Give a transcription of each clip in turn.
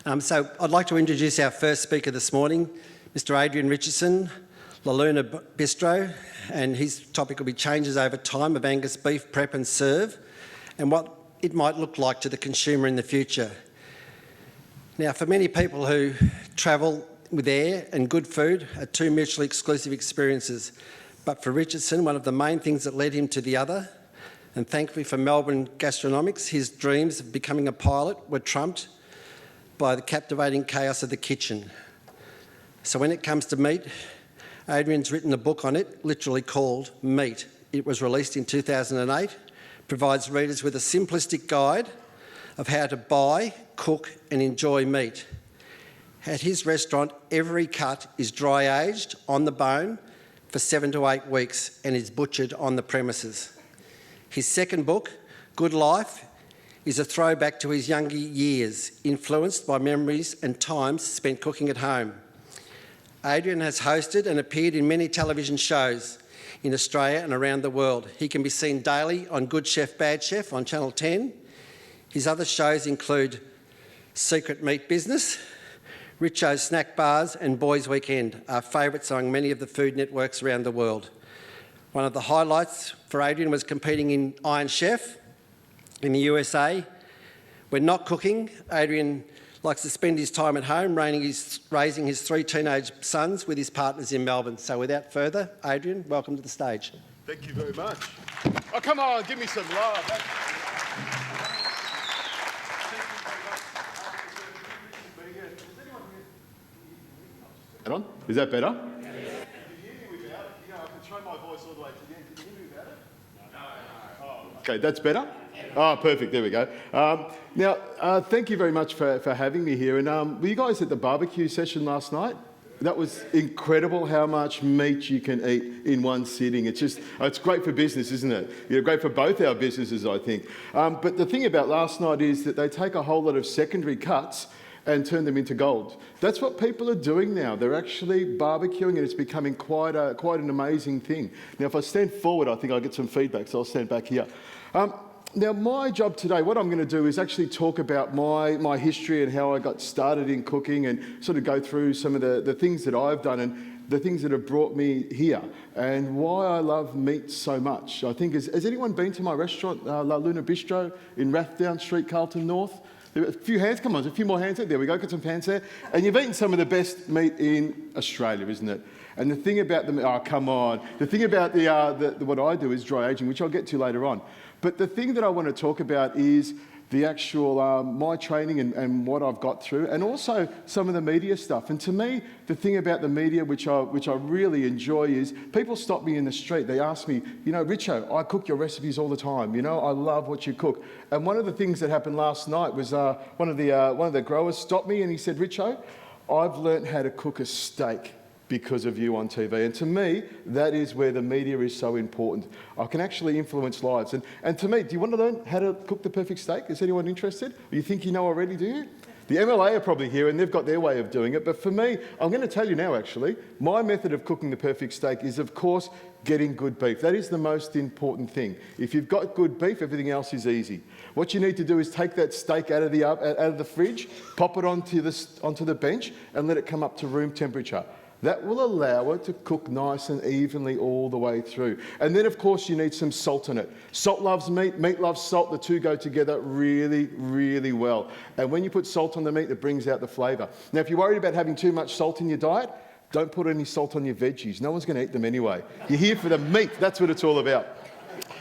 So I'd like to introduce our first speaker this morning, Mr. Adrian Richardson, Luna Bistro, and his topic will be changes over time of Angus beef prep and serve and what it might look like to the consumer in the future. Now, for many people who travel with air and good food are two mutually exclusive experiences, but for Richardson, one of the main things that led him to the other, and thankfully for Melbourne gastronomics, his dreams of becoming a pilot were trumped by the captivating chaos of the kitchen. So when it comes to meat, Adrian's written a book on it, literally called Meat. It was released in 2008, provides readers with a simplistic guide of how to buy, cook and enjoy meat. At his restaurant, every cut is dry aged on the bone for 7 to 8 weeks and is butchered on the premises. His second book, Good Life, is a throwback to his younger years, influenced by memories and times spent cooking at home. Adrian has hosted and appeared in many television shows in Australia and around the world. He can be seen daily on Good Chef, Bad Chef on Channel 10. His other shows include Secret Meat Business, Richo's Snack Bars and Boys Weekend are favourites among many of the food networks around the world. One of the highlights for Adrian was competing in Iron Chef in the USA. When not cooking, Adrian likes to spend his time at home raising his 3 teenage sons with his partners in Melbourne. So without further, Adrian, welcome to the stage. Thank you very much. Oh, come on, give me some love. On? Is that better? Can you hear me without? You know, I can show my voice all the way to the end. Can you hear me without it? No. Oh, okay, that's better? Oh, perfect. There we go. Now, thank you very much for having me here. And were you guys at the barbecue session last night? That was incredible how much meat you can eat in one sitting. It's great for business, isn't it? You know, great for both our businesses, I think. But the thing about last night is that they take a whole lot of secondary cuts and turn them into gold. That's what people are doing now. They're actually barbecuing and it's becoming quite an amazing thing. Now, if I stand forward, I think I'll get some feedback, so I'll stand back here. Now, my job today, what I'm going to do is actually talk about my history and how I got started in cooking and sort of go through some of the things that I've done and the things that have brought me here and why I love meat so much. I think, has anyone been to my restaurant, Luna Bistro in Rathdown Street, Carlton North? A few hands, come on, there's a few more hands there. There we go, get some hands there. And you've eaten some of the best meat in Australia, isn't it? And the thing about the thing about what I do is dry aging, which I'll get to later on. But the thing that I want to talk about is the actual, my training and what I've got through, and also some of the media stuff. And to me, the thing about the media, which I really enjoy, is people stop me in the street. They ask me, you know, Richo, I cook your recipes all the time. You know, I love what you cook. And one of the things that happened last night was one of the growers stopped me and he said, Richo, I've learnt how to cook a steak because of you on TV. And to me, that is where the media is so important. I can actually influence lives. And to me, do you want to learn how to cook the perfect steak? Is anyone interested? Or you think you know already, do you? The MLA are probably here and they've got their way of doing it. But for me, I'm going to tell you now actually, my method of cooking the perfect steak is of course getting good beef. That is the most important thing. If you've got good beef, everything else is easy. What you need to do is take that steak out of the fridge, pop it onto the bench and let it come up to room temperature. That will allow it to cook nice and evenly all the way through. And then, of course, you need some salt in it. Salt loves meat, meat loves salt. The two go together really, really well. And when you put salt on the meat, it brings out the flavour. Now, if you're worried about having too much salt in your diet, don't put any salt on your veggies. No one's going to eat them anyway. You're here for the meat. That's what it's all about.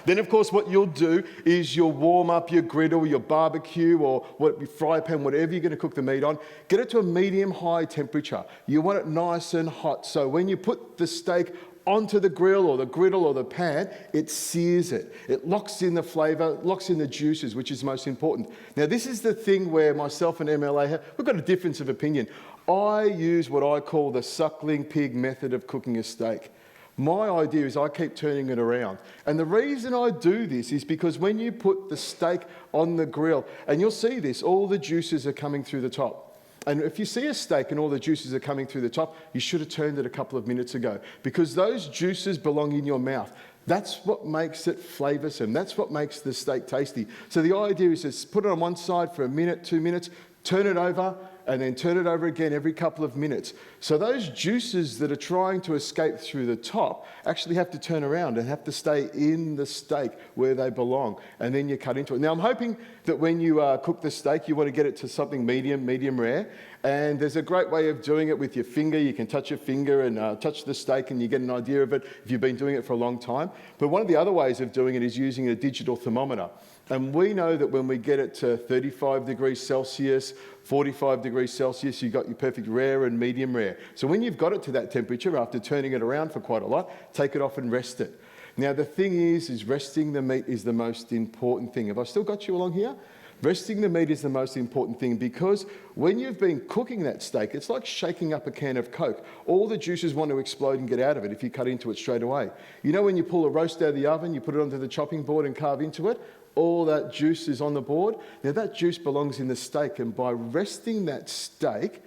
Then, of course, what you'll do is you'll warm up your griddle, your barbecue, or your fry pan, whatever you're going to cook the meat on. Get it to a medium-high temperature. You want it nice and hot. So when you put the steak onto the grill or the griddle or the pan, it sears it. It locks in the flavour, locks in the juices, which is most important. Now, this is the thing where myself and MLA we've got a difference of opinion. I use what I call the suckling pig method of cooking a steak. My idea is I keep turning it around. And the reason I do this is because when you put the steak on the grill, and you'll see this, all the juices are coming through the top. And if you see a steak and all the juices are coming through the top, you should have turned it a couple of minutes ago because those juices belong in your mouth. That's what makes it flavoursome. That's what makes the steak tasty. So the idea is just put it on one side for a minute, 2 minutes, turn it over, and then turn it over again every couple of minutes. So those juices that are trying to escape through the top actually have to turn around and have to stay in the steak where they belong, and then you cut into it. Now I'm hoping that when you cook the steak, you want to get it to something medium rare, and there's a great way of doing it with your finger. You can touch your finger and touch the steak and you get an idea of it if you've been doing it for a long time. But one of the other ways of doing it is using a digital thermometer. And we know that when we get it to 35 degrees Celsius, 45 degrees Celsius, you've got your perfect rare and medium rare. So when you've got it to that temperature, after turning it around for quite a lot, take it off and rest it. Now the thing is resting the meat is the most important thing. Have I still got you along here? Resting the meat is the most important thing, because when you've been cooking that steak, it's like shaking up a can of Coke. All the juices want to explode and get out of it if you cut into it straight away. You know when you pull a roast out of the oven, you put it onto the chopping board and carve into it? All that juice is on the board. Now that juice belongs in the steak, and by resting that steak,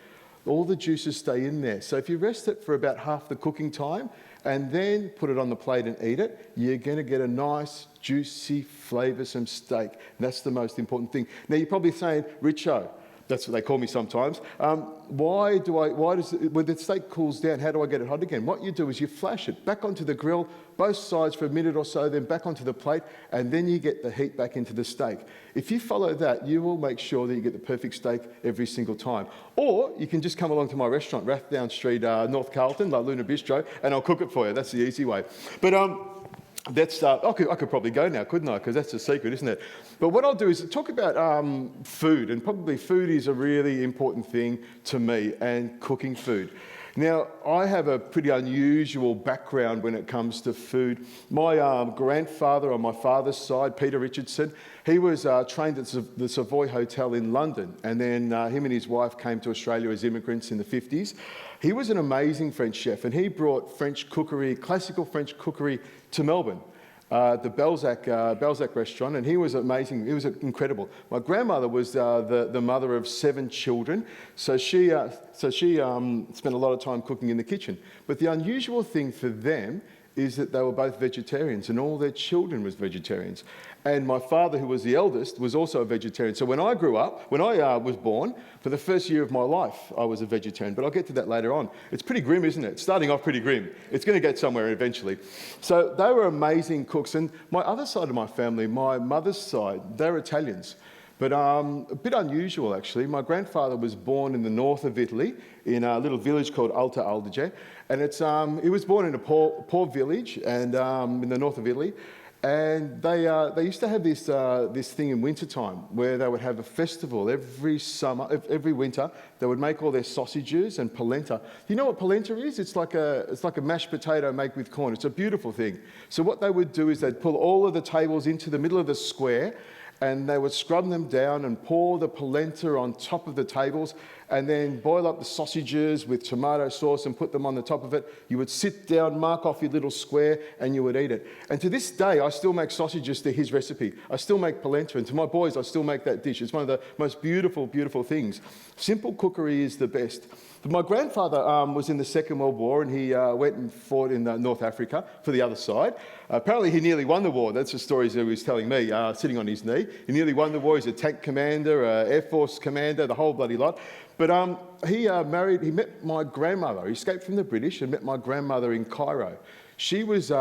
all the juices stay in there. So if you rest it for about half the cooking time and then put it on the plate and eat it, you're going to get a nice, juicy, flavoursome steak. And that's the most important thing. Now you're probably saying, Richo, that's what they call me sometimes. When the steak cools down, how do I get it hot again? What you do is you flash it back onto the grill, both sides for a minute or so, then back onto the plate, and then you get the heat back into the steak. If you follow that, you will make sure that you get the perfect steak every single time. Or you can just come along to my restaurant, Rathdown Street, North Carlton, La Luna Bistro, and I'll cook it for you. That's the easy way. But I could probably go now, couldn't I? Because that's the secret, isn't it? But what I'll do is talk about food, and probably food is a really important thing to me, and cooking food. Now, I have a pretty unusual background when it comes to food. My grandfather on my father's side, Peter Richardson, he was trained at the Savoy Hotel in London, and then him and his wife came to Australia as immigrants in the 50s. He was an amazing French chef, and he brought French cookery, classical French cookery, to Melbourne, the Balzac restaurant, and he was amazing. He was incredible. My grandmother was the mother of 7 children, so she spent a lot of time cooking in the kitchen. But the unusual thing for them is that they were both vegetarians, and all their children was vegetarians. And my father, who was the eldest, was also a vegetarian. So when I grew up, when I was born, for the first year of my life, I was a vegetarian. But I'll get to that later on. It's pretty grim, isn't it? It's starting off pretty grim. It's going to get somewhere eventually. So they were amazing cooks. And my other side of my family, my mother's side, they're Italians. But a bit unusual, actually. My grandfather was born in the north of Italy, in a little village called Alta Adige. And he was born in a poor village and in the north of Italy. And they used to have this thing in wintertime where they would have a festival every winter. They would make all their sausages and polenta. You know what polenta is? It's like a mashed potato made with corn. It's a beautiful thing. So what they would do is they'd pull all of the tables into the middle of the square, and they would scrub them down and pour the polenta on top of the tables, and then boil up the sausages with tomato sauce and put them on the top of it. You would sit down, mark off your little square, and you would eat it. And to this day, I still make sausages to his recipe. I still make polenta, and to my boys, I still make that dish. It's one of the most beautiful, beautiful things. Simple cookery is the best. But my grandfather was in the Second World War, and he went and fought in North Africa for the other side. Apparently, he nearly won the war. That's the stories that he was telling me, sitting on his knee. He nearly won the war. He's a tank commander, Air Force commander, the whole bloody lot. But he met my grandmother. He escaped from the British and met my grandmother in Cairo. She was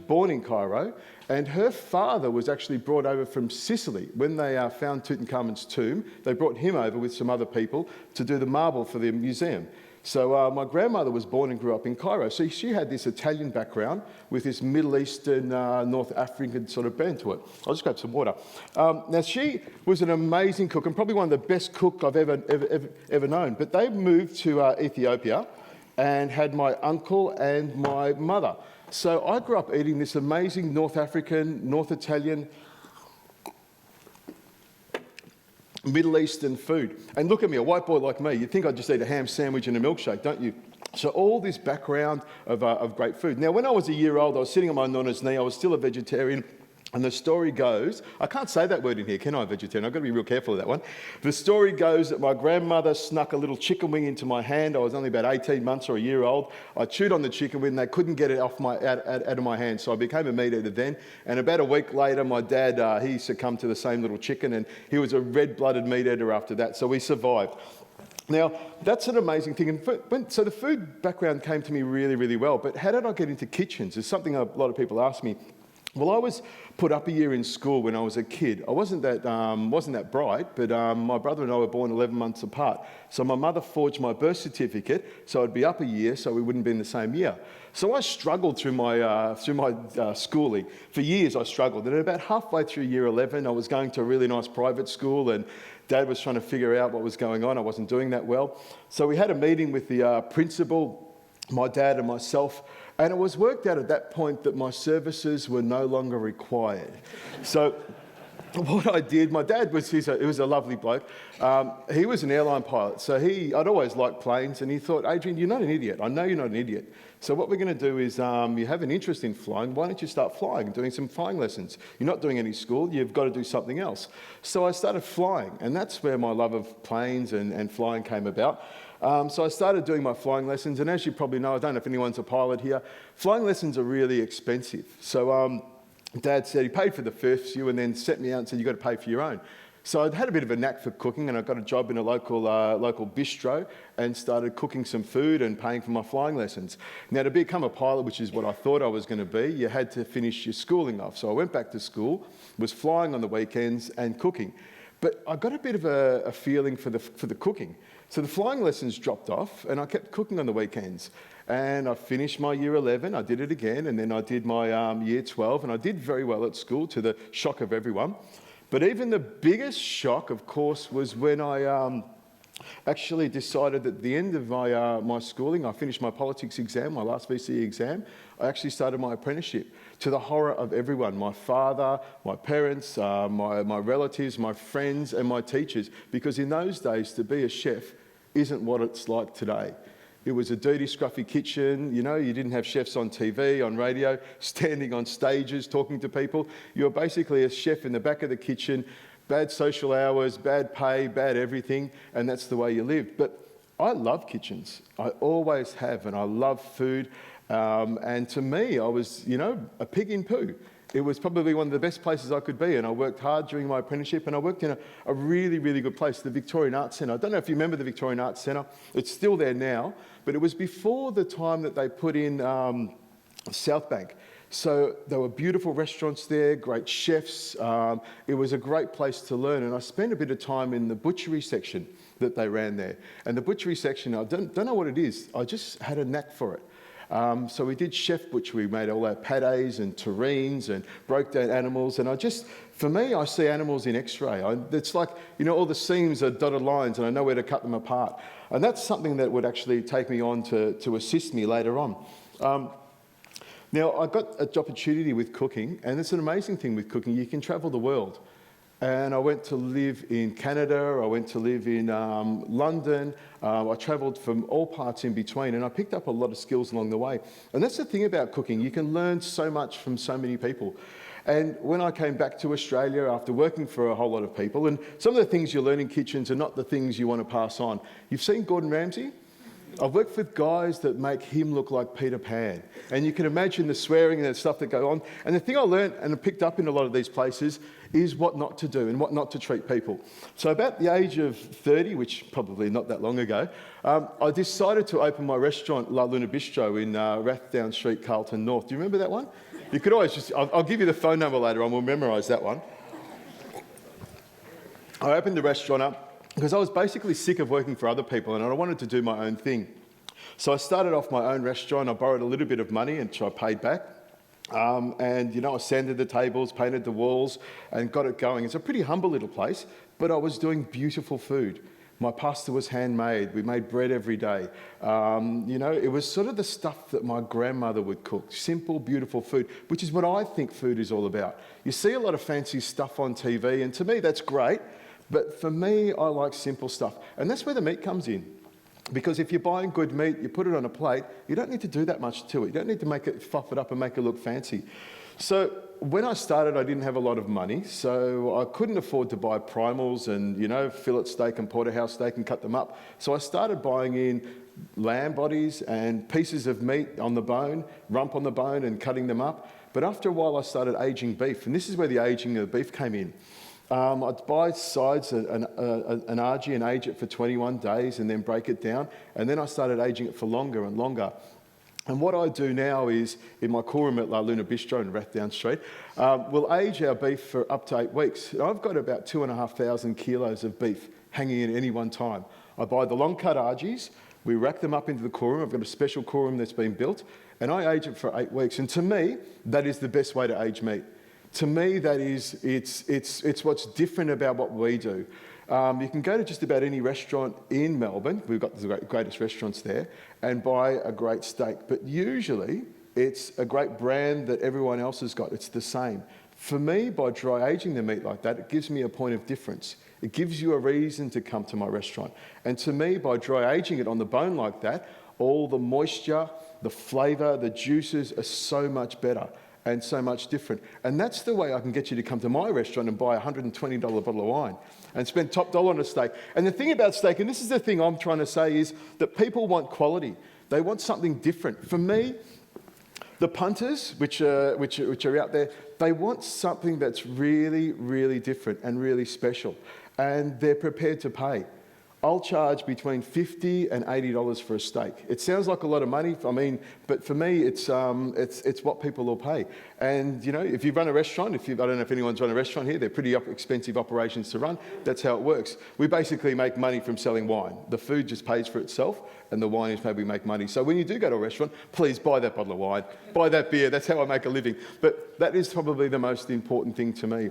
born in Cairo, and her father was actually brought over from Sicily. When they found Tutankhamun's tomb, they brought him over with some other people to do the marble for the museum. So my grandmother was born and grew up in Cairo. So she had this Italian background with this Middle Eastern, North African sort of bend to it. I'll just grab some water. Now, she was an amazing cook and probably one of the best cooks I've ever known. But they moved to Ethiopia and had my uncle and my mother. So I grew up eating this amazing North African, North Italian, Middle Eastern food. And look at me, a white boy like me, you'd think I'd just eat a ham sandwich and a milkshake, don't you? So all this background of great food. Now, when I was a year old, I was sitting on my nonna's knee. I was still a vegetarian. And the story goes, I can't say that word in here, can I, vegetarian? I've got to be real careful of that one. The story goes that my grandmother snuck a little chicken wing into my hand. I was only about 18 months or a year old. I chewed on the chicken wing, and they couldn't get it out of my hand. So I became a meat eater then. And about a week later, my dad, he succumbed to the same little chicken, and he was a red-blooded meat eater after that. So we survived. Now, that's an amazing thing. And so the food background came to me really, really well. But how did I get into kitchens? It's something a lot of people ask me. Well, I was put up a year in school when I was a kid. I wasn't that bright, but my brother and I were born 11 months apart. So my mother forged my birth certificate, so I'd be up a year, so we wouldn't be in the same year. So I struggled through my schooling. For years I struggled. And about halfway through year 11, I was going to a really nice private school, and Dad was trying to figure out what was going on. I wasn't doing that well. So we had a meeting with the principal, my dad and myself, and it was worked out at that point that my services were no longer required. So what I did, my dad was, he was a lovely bloke. He was an airline pilot, so I'd always liked planes, and he thought, Adrian, you're not an idiot. I know you're not an idiot. So what we're going to do is, you have an interest in flying, why don't you start flying, doing some flying lessons? You're not doing any school, you've got to do something else. So I started flying, and that's where my love of planes and flying came about. So I started doing my flying lessons, and as you probably know, I don't know if anyone's a pilot here, flying lessons are really expensive. So Dad said he paid for the first few and then set me out and said, you've got to pay for your own. So I'd had a bit of a knack for cooking, and I got a job in a local bistro and started cooking some food and paying for my flying lessons. Now, to become a pilot, which is what I thought I was going to be, you had to finish your schooling off. So I went back to school, was flying on the weekends and cooking. But I got a bit of a feeling for the cooking. So the flying lessons dropped off, and I kept cooking on the weekends. And I finished my year 11, I did it again, and then I did my year 12, and I did very well at school, to the shock of everyone. But even the biggest shock, of course, was when I actually decided at the end of my schooling, I finished my politics exam, my last VCE exam, I actually started my apprenticeship, to the horror of everyone, my father, my parents, my relatives, my friends and my teachers, because in those days to be a chef isn't what it's like today. It was a dirty, scruffy kitchen, you know, you didn't have chefs on TV, on radio, standing on stages, talking to people. You were basically a chef in the back of the kitchen, bad social hours, bad pay, bad everything, and that's the way you lived. But I love kitchens. I always have, and I love food. And to me, I was, you know, a pig in poo. It was probably one of the best places I could be, and I worked hard during my apprenticeship, and I worked in a really, really good place, the Victorian Arts Centre. I don't know if you remember the Victorian Arts Centre. It's still there now, but it was before the time that they put in South Bank. So there were beautiful restaurants there, great chefs. It was a great place to learn, and I spent a bit of time in the butchery section that they ran there. And the butchery section, I don't know what it is. I just had a knack for it. So we did chef butchery. We made all our pâtés and terrines and broke down animals. And for me, I see animals in X-ray. It's like, you know, all the seams are dotted lines and I know where to cut them apart. And that's something that would actually take me on to assist me later on. Now, I got an opportunity with cooking, and it's an amazing thing with cooking. You can travel the world. And I went to live in Canada, I went to live in London, I travelled from all parts in between, and I picked up a lot of skills along the way. And that's the thing about cooking, you can learn so much from so many people. And when I came back to Australia after working for a whole lot of people, and some of the things you learn in kitchens are not the things you want to pass on. You've seen Gordon Ramsay? I've worked with guys that make him look like Peter Pan. And you can imagine the swearing and the stuff that go on. And the thing I learned and picked up in a lot of these places is what not to do and what not to treat people. So about the age of 30, which probably not that long ago, I decided to open my restaurant, Luna Bistro, in Rathdown Street, Carlton North. Do you remember that one? You could always I'll give you the phone number later on, we'll memorise that one. I opened the restaurant up because I was basically sick of working for other people and I wanted to do my own thing. So I started off my own restaurant. I borrowed a little bit of money and I paid back. And, you know, I sanded the tables, painted the walls and got it going. It's a pretty humble little place, but I was doing beautiful food. My pasta was handmade. We made bread every day. You know, it was sort of the stuff that my grandmother would cook. Simple, beautiful food, which is what I think food is all about. You see a lot of fancy stuff on TV, and to me that's great. But for me, I like simple stuff. And that's where the meat comes in. Because if you're buying good meat, you put it on a plate, you don't need to do that much to it. You don't need to make it, fluff it up and make it look fancy. So when I started, I didn't have a lot of money. So I couldn't afford to buy primals and, you know, fillet steak and porterhouse steak and cut them up. So I started buying in lamb bodies and pieces of meat on the bone, rump on the bone and cutting them up. But after a while, I started aging beef. And this is where the aging of beef came in. I'd buy sides, an RG, and age it for 21 days and then break it down. And then I started aging it for longer and longer. And what I do now is, in my core room at Luna Bistro in Rathdown Street, we'll age our beef for up to 8 weeks. And I've got about 2,500 kilos of beef hanging in at any one time. I buy the long cut RGs, we rack them up into the core room. I've got a special core room that's been built, and I age it for 8 weeks. And to me, that is the best way to age meat. To me, that is, it's what's different about what we do. You can go to just about any restaurant in Melbourne, we've got the greatest restaurants there, and buy a great steak. But usually, it's a great brand that everyone else has got. It's the same. For me, by dry aging the meat like that, it gives me a point of difference. It gives you a reason to come to my restaurant. And to me, by dry aging it on the bone like that, all the moisture, the flavour, the juices are so much better and so much different. And that's the way I can get you to come to my restaurant and buy a $120 bottle of wine and spend top dollar on a steak. And the thing about steak, and this is the thing I'm trying to say, is that people want quality. They want something different. For me, the punters, which are out there, they want something that's really, really different and really special. And they're prepared to pay. I'll charge between $50 and $80 for a steak. It sounds like a lot of money, but for me, it's what people will pay. And you know, if you run a restaurant, I don't know if anyone's run a restaurant here, they're pretty expensive operations to run. That's how it works. We basically make money from selling wine. The food just pays for itself, and the wine is how we make money. So when you do go to a restaurant, please buy that bottle of wine, buy that beer. That's how I make a living. But that is probably the most important thing to me.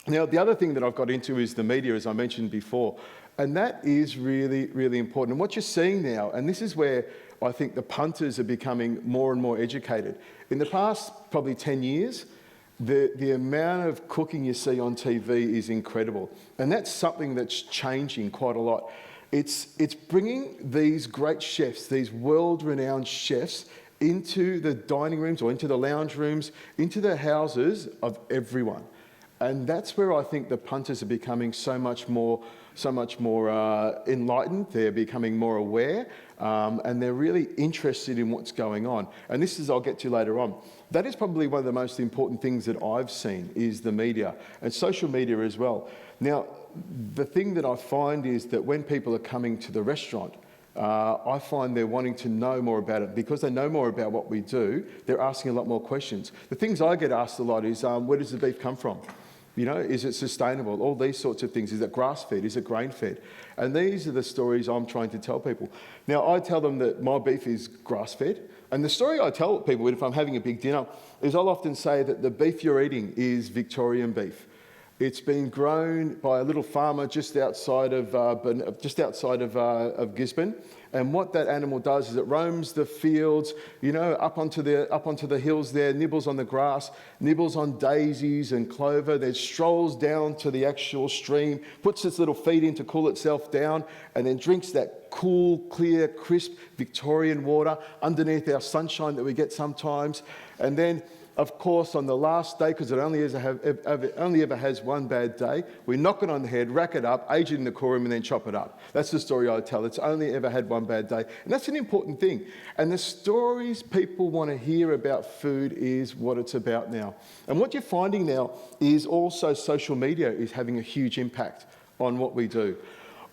Now, the other thing that I've got into is the media, as I mentioned before. And that is really, really important. And what you're seeing now, and this is where I think the punters are becoming more and more educated. In the past probably 10 years, the amount of cooking you see on TV is incredible. And that's something that's changing quite a lot. It's bringing these great chefs, these world-renowned chefs, into the dining rooms or into the lounge rooms, into the houses of everyone. And that's where I think the punters are becoming so much more enlightened. They're becoming more aware, and they're really interested in what's going on. And this is, I'll get to later on. That is probably one of the most important things that I've seen is the media and social media as well. Now, the thing that I find is that when people are coming to the restaurant, I find they're wanting to know more about it. Because they know more about what we do, they're asking a lot more questions. The things I get asked a lot is, where does the beef come from? You know, is it sustainable? All these sorts of things. Is it grass-fed? Is it grain-fed? And these are the stories I'm trying to tell people. Now, I tell them that my beef is grass-fed. And the story I tell people if I'm having a big dinner is I'll often say that the beef you're eating is Victorian beef. It's been grown by a little farmer just outside of Gisborne. And what that animal does is it roams the fields, you know, up onto the hills there, nibbles on the grass, nibbles on daisies and clover, then strolls down to the actual stream, puts its little feet in to cool itself down, and then drinks that cool, clear, crisp Victorian water underneath our sunshine that we get sometimes. And then, of course, on the last day, because it only ever has one bad day, we knock it on the head, rack it up, age it in the core room, and then chop it up. That's the story I tell. It's only ever had one bad day. And that's an important thing. And the stories people want to hear about food is what it's about now. And what you're finding now is also social media is having a huge impact on what we do.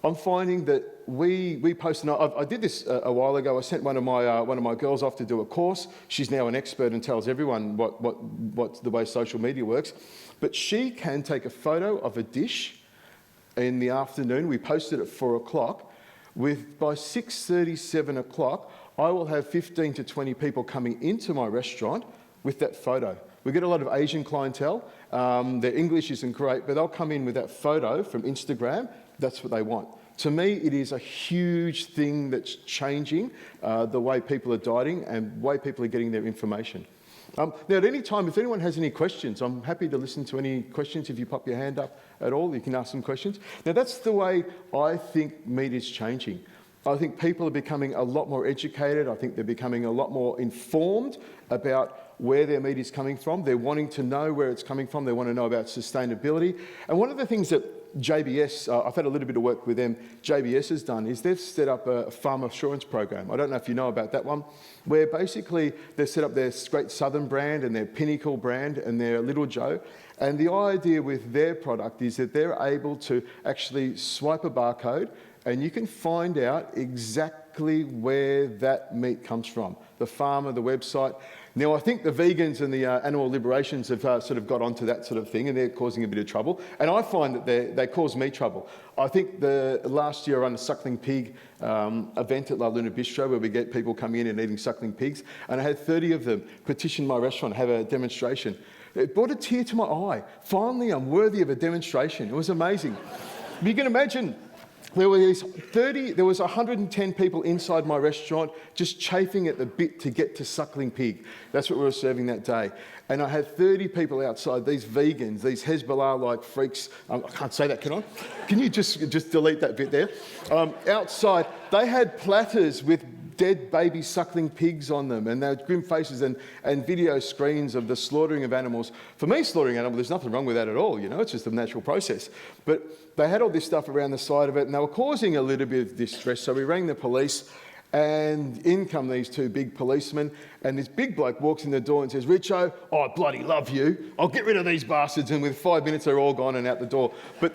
I'm finding that we post, and I did this a while ago. I sent one of my girls off to do a course. She's now an expert and tells everyone what's the way social media works. But she can take a photo of a dish in the afternoon. We post it at 4 o'clock. By 6:30, 7 o'clock, I will have 15 to 20 people coming into my restaurant with that photo. We get a lot of Asian clientele. Their English isn't great, but they'll come in with that photo from Instagram. That's what they want. To me, it is a huge thing that's changing the way people are dieting and the way people are getting their information. Now, at any time, if anyone has any questions, I'm happy to listen to any questions. If you pop your hand up at all, you can ask some questions. Now, that's the way I think meat is changing. I think people are becoming a lot more educated. I think they're becoming a lot more informed about where their meat is coming from. They're wanting to know where it's coming from. They want to know about sustainability. And one of the things that JBS, I've had a little bit of work with them, JBS has done is they've set up a farm assurance program. I don't know if you know about that one, where basically they've set up their Great Southern brand and their Pinnacle brand and their Little Joe. And the idea with their product is that they're able to actually swipe a barcode and you can find out exactly where that meat comes from, the farmer, the website. Now, I think the vegans and the animal liberations have sort of got onto that sort of thing and they're causing a bit of trouble. And I find that they cause me trouble. I think last year I ran a suckling pig event at Luna Bistro where we get people coming in and eating suckling pigs. And I had 30 of them petition my restaurant, have a demonstration. It brought a tear to my eye. Finally, I'm worthy of a demonstration. It was amazing. You can imagine, there was 110 people inside my restaurant just chafing at the bit to get to suckling pig. That's what we were serving that day. And I had 30 people outside, these vegans, these Hezbollah-like freaks. I can't say that, can I? Can you just delete that bit there? Outside, they had platters with dead baby suckling pigs on them, and they had grim faces and video screens of the slaughtering of animals. For me, slaughtering animals, there's nothing wrong with that at all, you know, it's just a natural process. But they had all this stuff around the side of it, and they were causing a little bit of distress, so we rang the police, and in come these two big policemen, and this big bloke walks in the door and says, "Richo, I bloody love you. I'll get rid of these bastards," and with 5 minutes they're all gone and out the door. But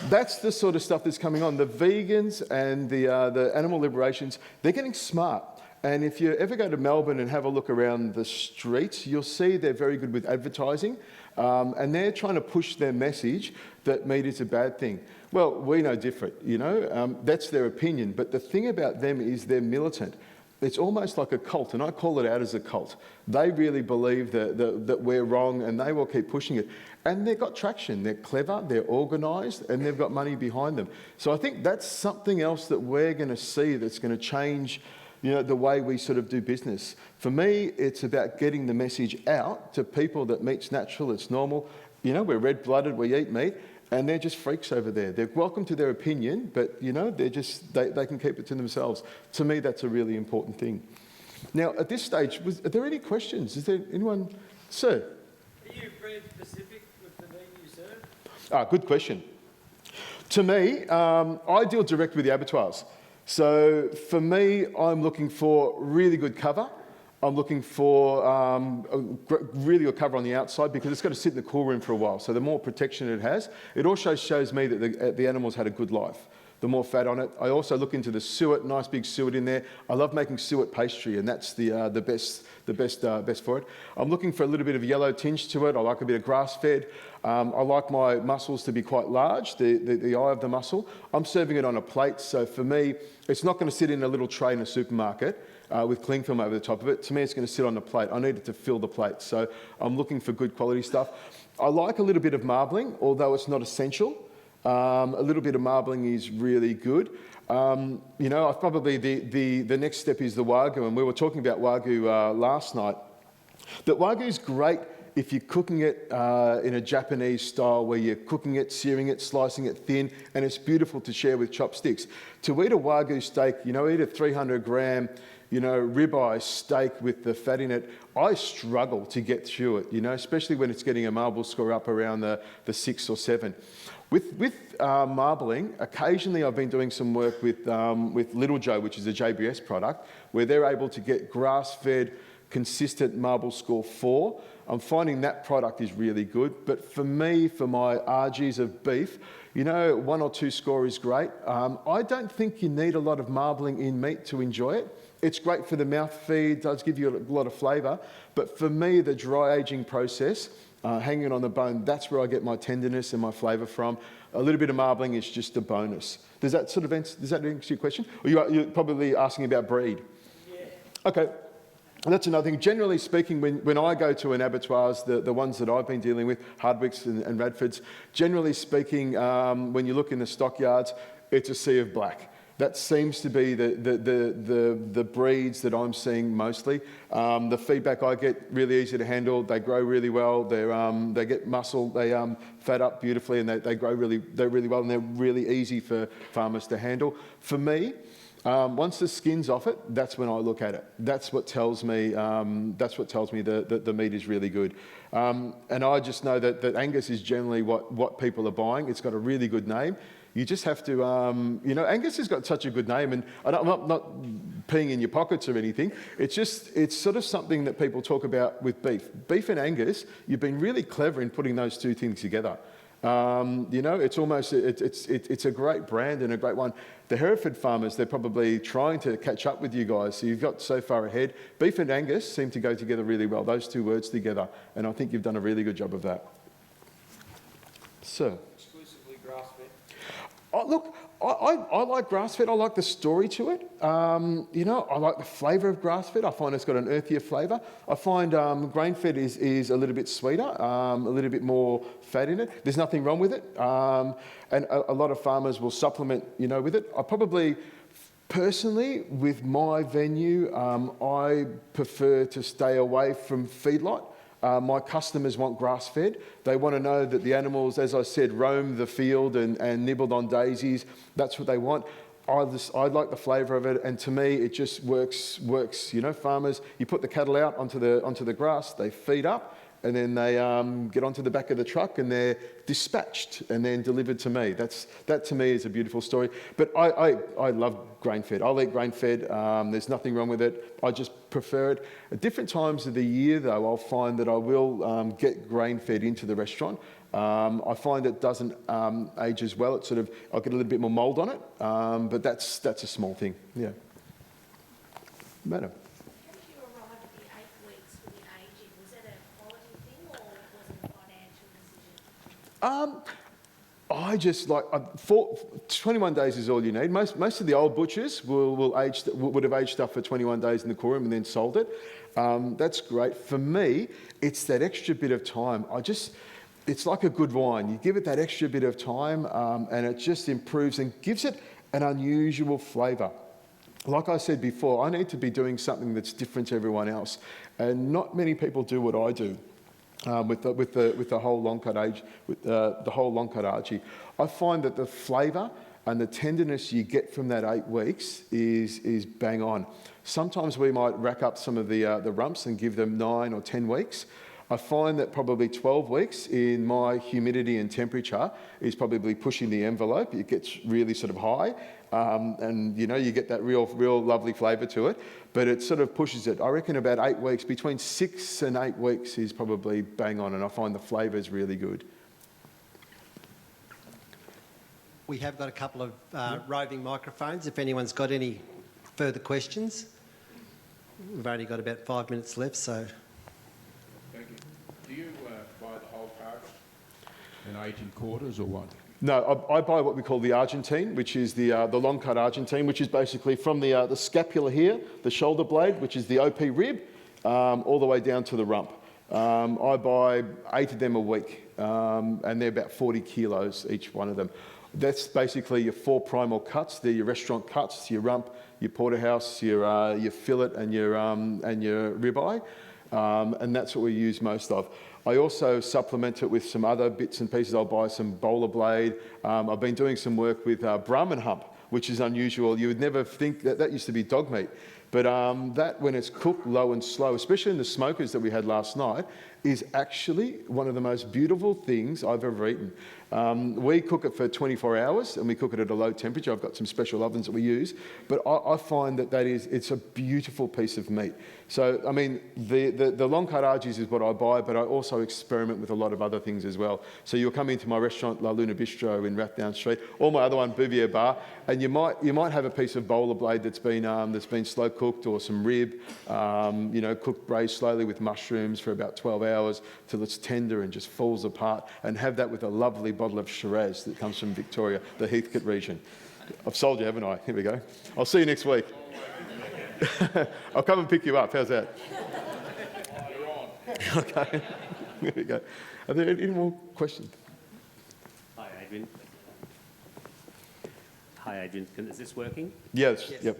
that's the sort of stuff that's coming on. The vegans and the animal liberations, they're getting smart. And if you ever go to Melbourne and have a look around the streets, you'll see they're very good with advertising. And they're trying to push their message that meat is a bad thing. Well, we know different, you know. That's their opinion. But the thing about them is they're militant. It's almost like a cult, and I call it out as a cult. They really believe that we're wrong, and they will keep pushing it. And they've got traction. They're clever, they're organised, and they've got money behind them. So I think that's something else that we're going to see that's going to change, you know, the way we sort of do business. For me, it's about getting the message out to people that meat's natural, it's normal. You know, we're red-blooded, we eat meat, and they're just freaks over there. They're welcome to their opinion, but, you know, they can keep it to themselves. To me, that's a really important thing. Now, at this stage, are there any questions? Is there anyone? Sir? Are you brand specific with the meat you serve? Good question. To me, I deal direct with the abattoirs. So for me, I'm looking for really good cover. I'm looking for really good cover on the outside because it's got to sit in the cool room for a while. So the more protection it has, it also shows me that the animal's had a good life. The more fat on it. I also look into the suet, nice big suet in there. I love making suet pastry, and that's the best for it. I'm looking for a little bit of yellow tinge to it. I like a bit of grass-fed. I like my mussels to be quite large, the eye of the mussel. I'm serving it on a plate, so for me, it's not going to sit in a little tray in a supermarket with cling film over the top of it. To me, it's going to sit on the plate. I need it to fill the plate, so I'm looking for good quality stuff. I like a little bit of marbling, although it's not essential. A little bit of marbling is really good. You know, probably the next step is the Wagyu, and we were talking about Wagyu last night. That Wagyu is great if you're cooking it in a Japanese style where you're cooking it, searing it, slicing it thin, and it's beautiful to share with chopsticks. To eat a Wagyu steak, you know, eat a 300-gram, you know, ribeye steak with the fat in it, I struggle to get through it, you know, especially when it's getting a marble score up around the 6 or 7. With marbling, occasionally I've been doing some work with Little Joe, which is a JBS product, where they're able to get grass-fed, consistent marble score 4. I'm finding that product is really good. But for me, for my RGs of beef, you know, 1 or 2 score is great. I don't think you need a lot of marbling in meat to enjoy it. It's great for the mouth feed, does give you a lot of flavour. But for me, the dry aging process, hanging on the bone, that's where I get my tenderness and my flavour from. A little bit of marbling is just a bonus. Does that answer your question? Or you're probably asking about breed? Yeah. Okay. And that's another thing. Generally speaking, when I go to an abattoirs, the ones that I've been dealing with, Hardwicks and Radfords, generally speaking, when you look in the stockyards, it's a sea of black. That seems to be the breeds that I'm seeing mostly. The feedback I get, really easy to handle. They grow really well. They get muscle. They fat up beautifully, and they grow really well, and they're really easy for farmers to handle. For me, Once the skin's off it, that's when I look at it. That's what tells me. The meat is really good. And I just know that Angus is generally what people are buying. It's got a really good name. You just have to, Angus has got such a good name, and I'm not peeing in your pockets or anything. It's sort of something that people talk about with beef. Beef and Angus, you've been really clever in putting those two things together. It's almost, it's a great brand and a great one. The Hereford farmers, they're probably trying to catch up with you guys, so you've got so far ahead. Beef and Angus seem to go together really well, those two words together, and I think you've done a really good job of that. So. Exclusively grass-fed. Oh, look, I like grass-fed. I like the story to it. I like the flavour of grass-fed. I find it's got an earthier flavour. I find grain-fed is a little bit sweeter, a little bit more fat in it. There's nothing wrong with it. And a lot of farmers will supplement, with it. I probably, personally, with my venue, I prefer to stay away from feedlot. My customers want grass-fed. They want to know that the animals, as I said, roam the field and nibbled on daisies. That's what they want. I like the flavour of it, and to me, it just works. Farmers, you put the cattle out onto the grass, they feed up, and then they get onto the back of the truck and they're dispatched and then delivered to me. That to me is a beautiful story. But I love grain-fed. I'll eat grain-fed. There's nothing wrong with it. I just prefer it. At different times of the year, though, I'll find that I will get grain-fed into the restaurant. I find it doesn't age as well. I'll get a little bit more mould on it, but that's a small thing. Yeah. Madam. I just like 21 days is all you need. Most of the old butchers would have aged stuff for 21 days in the core room and then sold it. That's great. For me, it's that extra bit of time. It's like a good wine. You give it that extra bit of time, and it just improves and gives it an unusual flavour. Like I said before, I need to be doing something that's different to everyone else, and not many people do what I do. With the whole long cut archie, I find that the flavour and the tenderness you get from that 8 weeks is bang on. Sometimes we might rack up some of the rumps and give them 9 or 10 weeks. I find that probably 12 weeks in my humidity and temperature is probably pushing the envelope. It gets really sort of high, and you get that real lovely flavour to it, but it sort of pushes it. I reckon about 8 weeks, between 6 and 8 weeks is probably bang on, and I find the flavour is really good. We have got a couple of roving microphones if anyone's got any further questions. We've only got about 5 minutes left, so... Thank you. Do you buy the whole carcass and age in quarters or what? No, I buy what we call the Argentine, which is the long cut Argentine, which is basically from the scapula here, the shoulder blade, which is the OP rib, all the way down to the rump. I buy 8 of them a week, and they're about 40 kilos each one of them. That's basically your 4 primal cuts. They're your restaurant cuts, your rump, your porterhouse, your fillet, and your ribeye. And that's what we use most of. I also supplement it with some other bits and pieces. I'll buy some bowler blade. I've been doing some work with Brahman hump, which is unusual. You would never think that used to be dog meat. But that, when it's cooked low and slow, especially in the smokers that we had last night, is actually one of the most beautiful things I've ever eaten. We cook it for 24 hours and we cook it at a low temperature. I've got some special ovens that we use, but I find it's a beautiful piece of meat. So, I mean, the long cut argies is what I buy, but I also experiment with a lot of other things as well. So you'll come into my restaurant, Luna Bistro in Rathdown Street, or my other one, Bouvier Bar, and you might have a piece of bowler blade that's been slow cooked, or some rib, cooked braised slowly with mushrooms for about 12 hours till it's tender and just falls apart, and have that with a lovely bottle of Shiraz that comes from Victoria, the Heathcote region. I've sold you, haven't I? Here we go. I'll see you next week. I'll come and pick you up. How's that? You're on. Okay. There we go. Are there any more questions? Hi, Adrian. Hi, Adrian. Is this working? Yes. Yep.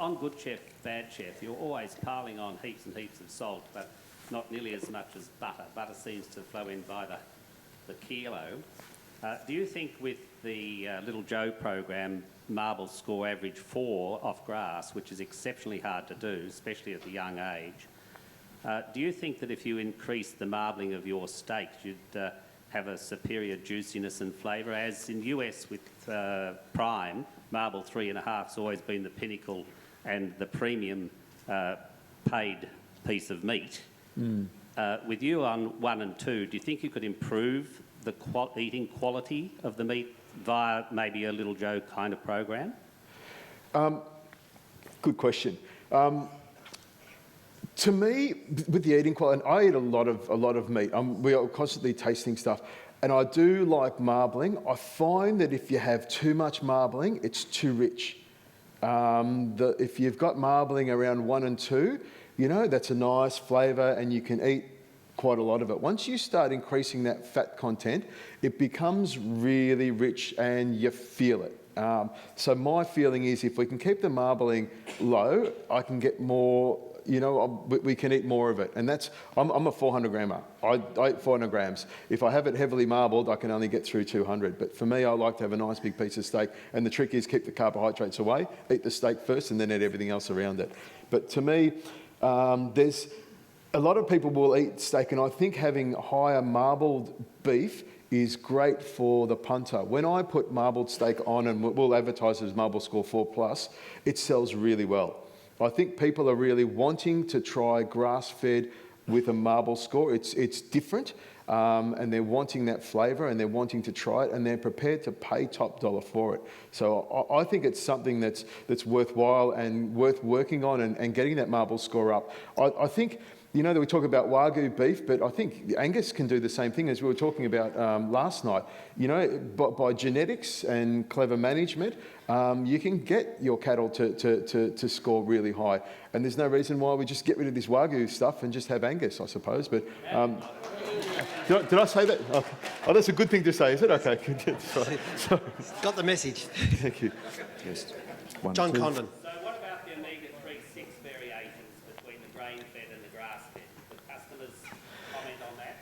On Good Chef, Bad Chef, you're always piling on heaps and heaps of salt, but not nearly as much as butter. Butter seems to flow in by the kilo. Do you think with the Little Joe program, marble score average 4 off grass, which is exceptionally hard to do, especially at a young age, do you think that if you increase the marbling of your steaks, you'd have a superior juiciness and flavour? As in US with Prime, marble 3.5's always been the pinnacle and the premium paid piece of meat. With you on 1 and 2, do you think you could improve the eating quality of the meat via maybe a Little Joe kind of program? Good question. To me, with the eating quality, and I eat a lot of meat. We are constantly tasting stuff, and I do like marbling. I find that if you have too much marbling, it's too rich. If you've got marbling around 1 and 2, you know, that's a nice flavour, and you can eat quite a lot of it. Once you start increasing that fat content, it becomes really rich, and you feel it. So my feeling is, if we can keep the marbling low, I can get more. You know, we can eat more of it. And that's, I'm a 400 grammer. I eat 400 grams. If I have it heavily marbled, I can only get through 200. But for me, I like to have a nice big piece of steak. And the trick is keep the carbohydrates away, eat the steak first, and then eat everything else around it. But to me, there's a lot of people will eat steak, and I think having higher marbled beef is great for the punter. When I put marbled steak on, and we'll advertise it as Marble Score 4+, it sells really well. I think people are really wanting to try grass-fed with a marble score. It's different, and they're wanting that flavour, and they're wanting to try it, and they're prepared to pay top dollar for it. So I think it's something that's worthwhile and worth working on, and getting that marble score up. I think, you know, that we talk about Wagyu beef, but I think Angus can do the same thing as we were talking about last night. You know, by genetics and clever management, you can get your cattle to score really high. And there's no reason why we just get rid of this Wagyu stuff and just have Angus, I suppose. But did I say that? Oh, that's a good thing to say, is it? Okay. Sorry. Got the message. Thank you. Yes. John Condon. So what about the omega-3 6 variations between the grain-fed and the grass-fed? Would customers comment on that?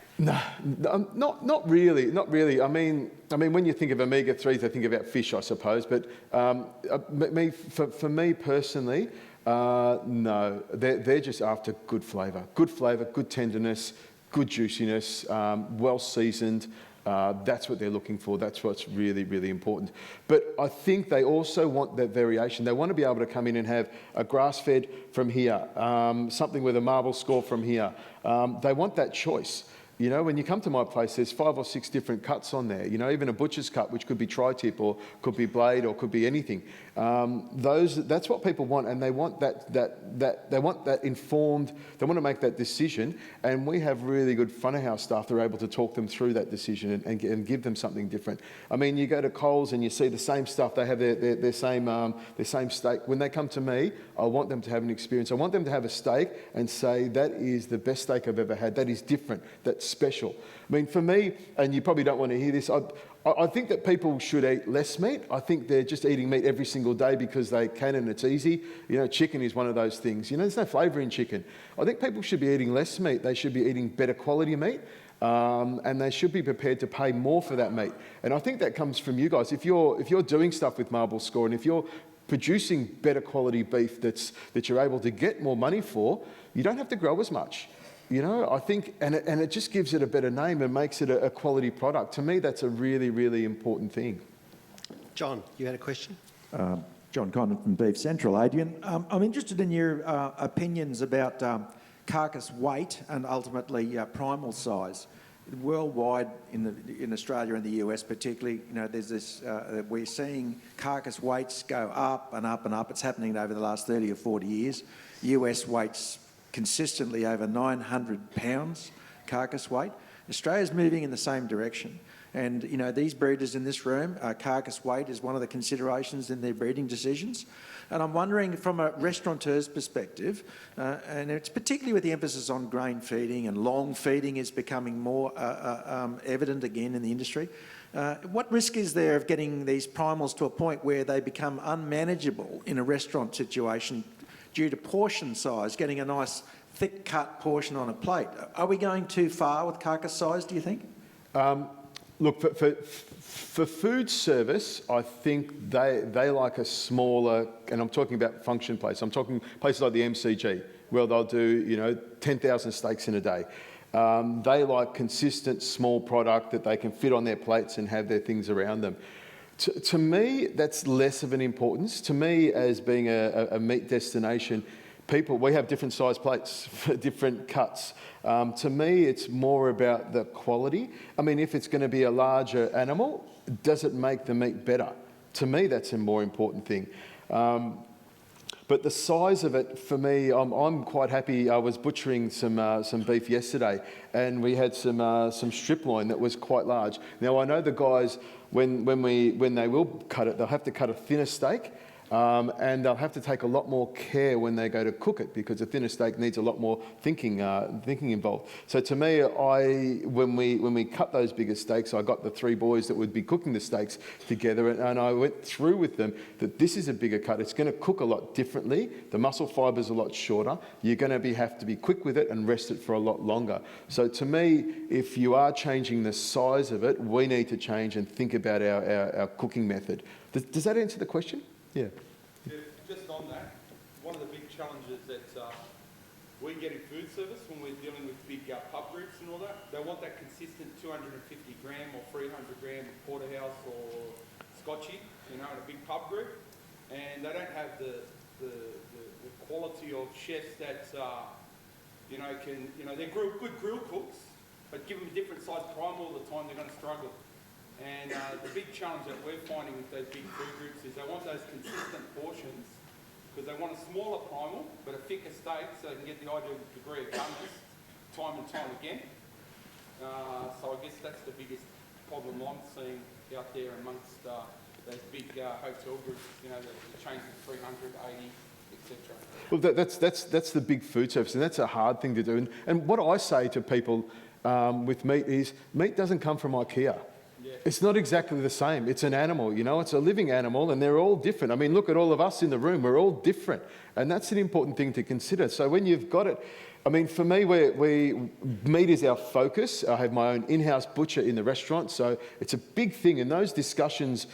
No, not really. Not really. I mean, when you think of omega-3s, they think about fish, I suppose. But for me personally, no. They're just after good flavour, good tenderness, good juiciness, well seasoned. That's what they're looking for. That's what's really, really important. But I think they also want that variation. They want to be able to come in and have a grass-fed from here, something with a marble score from here. They want that choice. You know, when you come to my place, there's 5 or 6 different cuts on there. You know, even a butcher's cut, which could be tri-tip or could be blade or could be anything. That's what people want, and they want they want that informed. They want to make that decision, and we have really good front of house staff that are able to talk them through that decision and give them something different. I mean, you go to Coles and you see the same stuff. They have their same steak. When they come to me, I want them to have an experience. I want them to have a steak and say, that is the best steak I've ever had. That is different. That's special. I mean, for me, and you probably don't want to hear this, I think that people should eat less meat. I think they're just eating meat every single day because they can and it's easy. You know, chicken is one of those things. You know, there's no flavour in chicken. I think people should be eating less meat. They should be eating better quality meat. And they should be prepared to pay more for that meat. And I think that comes from you guys. If you're doing stuff with Marble Score, and if you're producing better quality beef that you're able to get more money for, you don't have to grow as much. You know, I think, and it just gives it a better name and makes it a quality product. To me, that's a really, really important thing. John, you had a question? John Condon from Beef Central. Adrian, I'm interested in your opinions about carcass weight and ultimately primal size. Worldwide, in Australia and the US particularly, you know, there's this, we're seeing carcass weights go up and up and up. It's happening over the last 30 or 40 years. US weights consistently over 900 pounds carcass weight. Australia's moving in the same direction. And, you know, these breeders in this room, carcass weight is one of the considerations in their breeding decisions. And I'm wondering, from a restaurateur's perspective, and it's particularly with the emphasis on grain feeding and long feeding is becoming more evident again in the industry, what risk is there of getting these primals to a point where they become unmanageable in a restaurant situation due to portion size, getting a nice thick cut portion on a plate? Are we going too far with carcass size, do you think? Look, for food service, I think they like a smaller, and I'm talking about function places. I'm talking places like the MCG, where they'll do, 10,000 steaks in a day. They like consistent, small product that they can fit on their plates and have their things around them. To me, that's less of an importance. To me, as being a meat destination, we have different size plates for different cuts. To me, it's more about the quality. I mean, if it's going to be a larger animal, does it make the meat better? To me, that's a more important thing. But the size of it, for me, I'm quite happy. I was butchering some beef yesterday, and we had some strip loin that was quite large. Now I know the guys when they will cut it, they'll have to cut a thinner steak. And they'll have to take a lot more care when they go to cook it, because a thinner steak needs a lot more thinking involved. So to me, when we cut those bigger steaks, I got the three boys that would be cooking the steaks together, and I went through with them that this is a bigger cut. It's going to cook a lot differently. The muscle fiber's a lot shorter. You're going to have to be quick with it and rest it for a lot longer. So to me, if you are changing the size of it, we need to change and think about our cooking method. Does that answer the question? Yeah. Just on that, one of the big challenges that we get in food service when we're dealing with big pub groups and all that, they want that consistent 250 gram or 300 gram porterhouse or Scotchy, in a big pub group, and they don't have the quality of chefs that they're good grill cooks, but give them a different size prime all the time, they're going to struggle. And the big challenge that we're finding with those big food groups is they want those consistent portions, because they want a smaller primal but a thicker steak so they can get the ideal degree of doneness time and time again. So I guess that's the biggest problem I'm seeing out there amongst those big hotel groups, the chains of 300, 80, etc. Well, that's the big food service, and that's a hard thing to do. And what I say to people with meat is, meat doesn't come from IKEA. It's not exactly the same. It's an animal, it's a living animal, and they're all different. I mean, look at all of us in the room. We're all different. And that's an important thing to consider. So when you've got it, I mean, for me, meat is our focus. I have my own in-house butcher in the restaurant, so it's a big thing. And those discussions,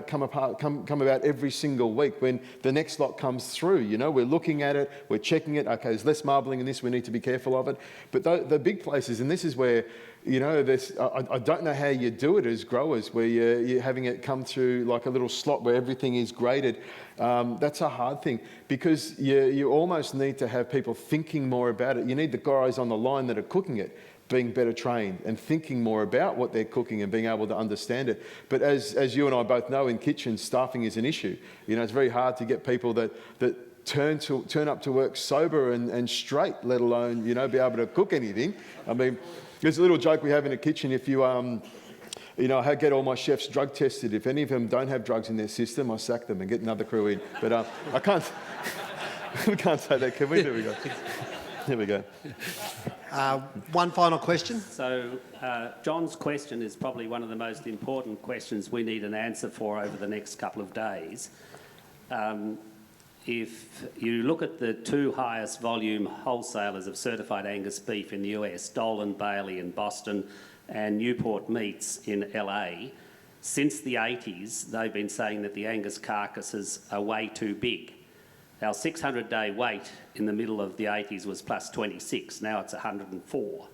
come about every single week when the next lot comes through. We're looking at it, we're checking it. Okay, there's less marbling in this. We need to be careful of it. But the big places, and this is where, I don't know how you do it as growers, where you're having it come through like a little slot where everything is graded. That's a hard thing, because you almost need to have people thinking more about it. You need the guys on the line that are cooking it being better trained and thinking more about what they're cooking and being able to understand it. But as you and I both know, in kitchens, staffing is an issue. It's very hard to get people that turn up to work sober and straight, let alone, be able to cook anything. I mean, there's a little joke we have in the kitchen. If you, I get all my chefs drug tested. If any of them don't have drugs in their system, I sack them and get another crew in. But I can't, we can't say that, can we? There we go. There we go. One final question. So John's question is probably one of the most important questions we need an answer for over the next couple of days. If you look at the two highest volume wholesalers of certified Angus beef in the US, Dolan Bailey in Boston and Newport Meats in LA, since the 80s, they've been saying that the Angus carcasses are way too big. Our 600-day wait in the middle of the 80s was plus 26. Now it's 104.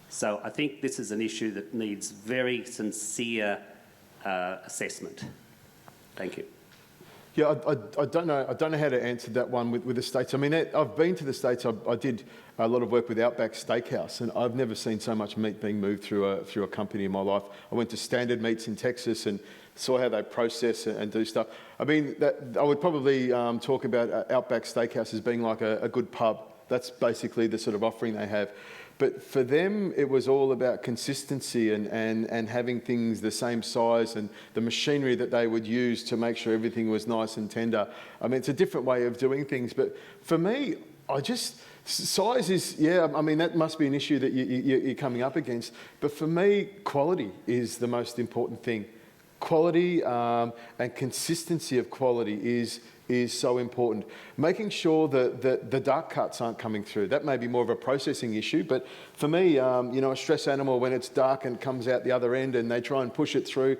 So I think this is an issue that needs very sincere assessment. Thank you. Yeah, I don't know how to answer that one with the States. I mean, I've been to the States. I did a lot of work with Outback Steakhouse, and I've never seen so much meat being moved through a company in my life. I went to Standard Meats in Texas and saw how they process and do stuff. I mean, I would probably talk about Outback Steakhouse as being like a good pub. That's basically the sort of offering they have. But for them, it was all about consistency and having things the same size, and the machinery that they would use to make sure everything was nice and tender. I mean, it's a different way of doing things. But for me, size is, I mean, that must be an issue that you're coming up against. But for me, quality is the most important thing. Quality and consistency of quality is so important. Making sure that the dark cuts aren't coming through. That may be more of a processing issue, but for me, you know, a stress animal, when it's dark and comes out the other end and they try and push it through,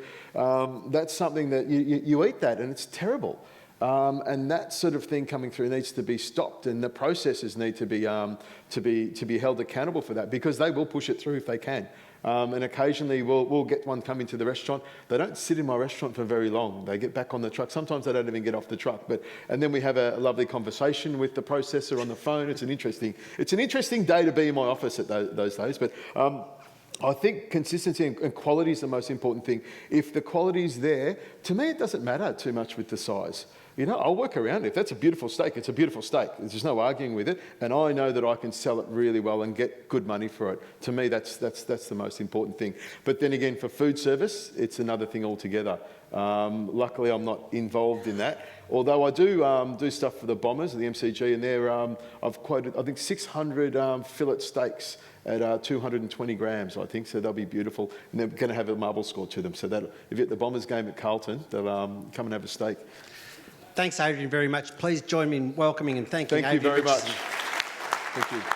that's something that you eat that and it's terrible. And that sort of thing coming through needs to be stopped, and the processors need to be held accountable for that, because they will push it through if they can. And occasionally we'll get one come into the restaurant. They don't sit in my restaurant for very long. They get back on the truck. Sometimes they don't even get off the truck. And then we have a lovely conversation with the processor on the phone. It's an interesting day to be in my office at those days. But I think consistency and quality is the most important thing. If the quality's there, to me it doesn't matter too much with the size. You know, I'll work around it. If that's a beautiful steak, it's a beautiful steak. There's no arguing with it. And I know that I can sell it really well and get good money for it. To me, that's the most important thing. But then again, for food service, it's another thing altogether. Luckily, I'm not involved in that. Although I do stuff for the Bombers, the MCG, and they're, I've quoted, I think, 600 fillet steaks at 220 grams, I think, so they'll be beautiful. And they're going to have a marble score to them. So that if you're at the Bombers game at Carlton, they'll come and have a steak. Thanks, Adrian, very much. Please join me in welcoming and thanking Thank you Adrian very much. Richardson. Thank you.